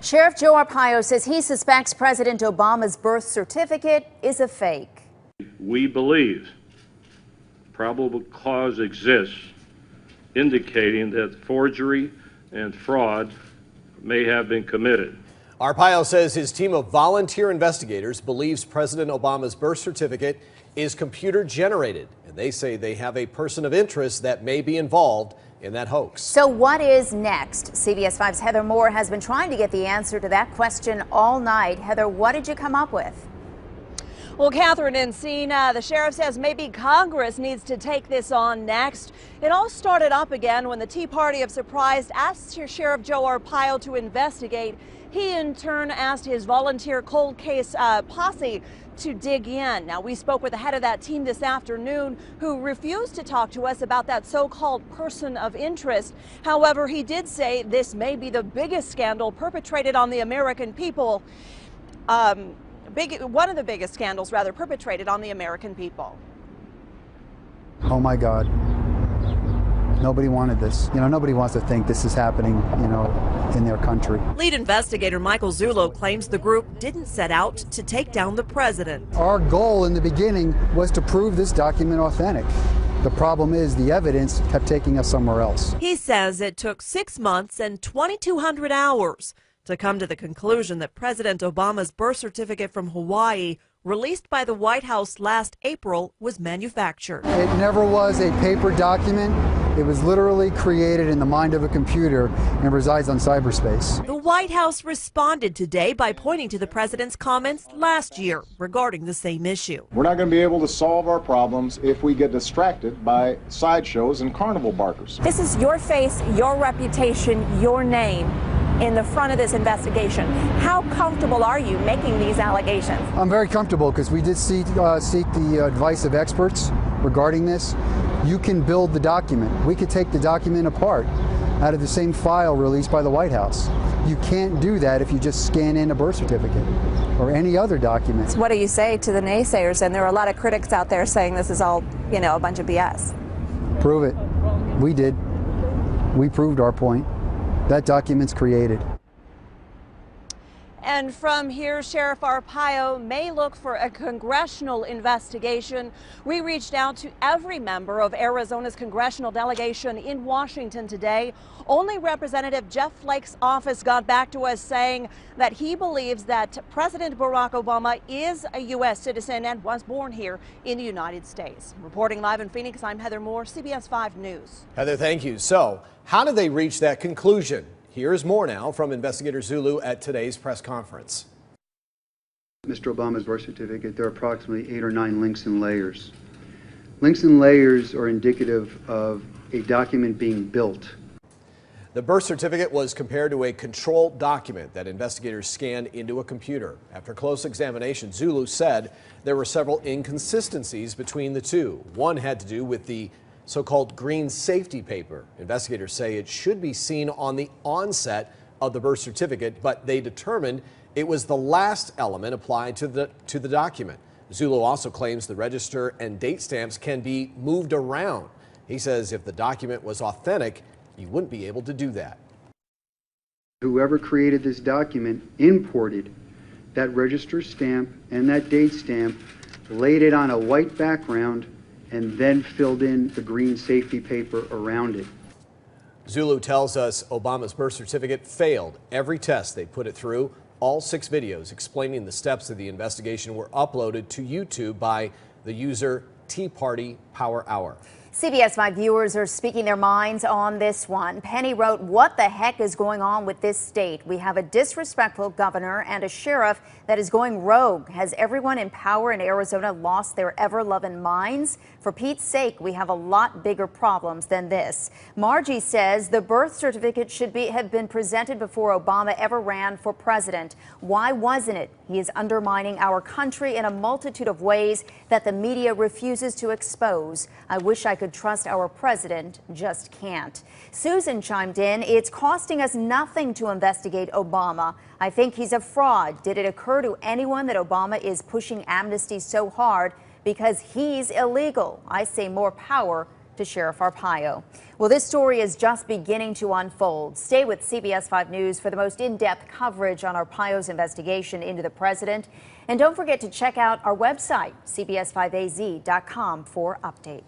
Sheriff Joe Arpaio says he suspects President Obama's birth certificate is a fake. We believe probable cause exists indicating that forgery and fraud may have been committed. Arpaio says his team of volunteer investigators believes President Obama's birth certificate is computer generated, and they say they have a person of interest that may be involved in that hoax. So what is next? CBS 5's Heather Moore has been trying to get the answer to that question all night. Heather, what did you come up with? Well, Catherine and Cena, the sheriff says maybe Congress needs to take this on next. It all started up again when the Tea Party of Surprise asked Sheriff Joe Arpaio to investigate. He in turn asked his volunteer cold case posse to dig in. Now, we spoke with the head of that team this afternoon who refused to talk to us about that so-called person of interest. However, he did say this may be the biggest scandal perpetrated on the American people. One of the biggest scandals, rather, perpetrated on the American people. Oh my God. Nobody wanted this. Nobody wants to think this is happening, in their country. Lead investigator Michael Zullo claims the group didn't set out to take down the president. Our goal in the beginning was to prove this document authentic. The problem is the evidence kept taking us somewhere else. He says it took 6 months and 2,200 hours to come to the conclusion that President Obama's birth certificate from Hawaii, released by the White House last April, was manufactured. It never was a paper document. It was literally created in the mind of a computer and resides on cyberspace. The White House responded today by pointing to the president's comments last year regarding the same issue. We're not going to be able to solve our problems if we get distracted by sideshows and carnival barkers. This is your face, your reputation, your name in the front of this investigation. How comfortable are you making these allegations? I'm very comfortable because we did seek the advice of experts regarding this. You can build the document. We could take the document apart out of the same file released by the White House. You can't do that if you just scan in a birth certificate or any other document. So what do you say to the naysayers? And there are a lot of critics out there saying this is all, a bunch of BS. Prove it. We did. We proved our point. That document's created. And from here, Sheriff Arpaio may look for a congressional investigation. We reached out to every member of Arizona's congressional delegation in Washington today. Only Representative Jeff Flake's office got back to us saying that he believes that President Barack Obama is a U.S. citizen and was born here in the United States. Reporting live in Phoenix, I'm Heather Moore, CBS 5 News. Heather, thank you. So, how did they reach that conclusion? Here's more now from Investigator Zulu at today's press conference. Mr. Obama's birth certificate, there are approximately 8 or 9 links and layers. Links and layers are indicative of a document being built. The birth certificate was compared to a controlled document that investigators scanned into a computer. After close examination, Zulu said there were several inconsistencies between the two. One had to do with the so-called green safety paper. Investigators say it should be seen on the onset of the birth certificate, but they determined it was the last element applied to the document. Zulu also claims the register and date stamps can be moved around. He says if the document was authentic, you wouldn't be able to do that. Whoever created this document imported that register stamp and that date stamp, laid it on a white background, and then filled in the green safety paper around it. Zulu tells us Obama's birth certificate failed every test they put it through. All 6 videos explaining the steps of the investigation were uploaded to YouTube by the user Tea Party Power Hour. CBS 5 viewers are speaking their minds on this one. Penny wrote, "What the heck is going on with this state? We have a disrespectful governor and a sheriff that is going rogue. Has everyone in power in Arizona lost their ever-loving minds? For Pete's sake, we have a lot bigger problems than this." Margie says the birth certificate should have been presented before Obama ever ran for president. Why wasn't it? He is undermining our country in a multitude of ways that the media refuses to expose. I wish I could trust our president, just can't. Susan chimed in, "It's costing us nothing to investigate Obama. I think he's a fraud. Did it occur to anyone that Obama is pushing amnesty so hard because he's illegal? I say more power to Sheriff Arpaio. Well, this story is just beginning to unfold. Stay with CBS 5 News for the most in-depth coverage on Arpaio's investigation into the president. And don't forget to check out our website, cbs5az.com, for updates.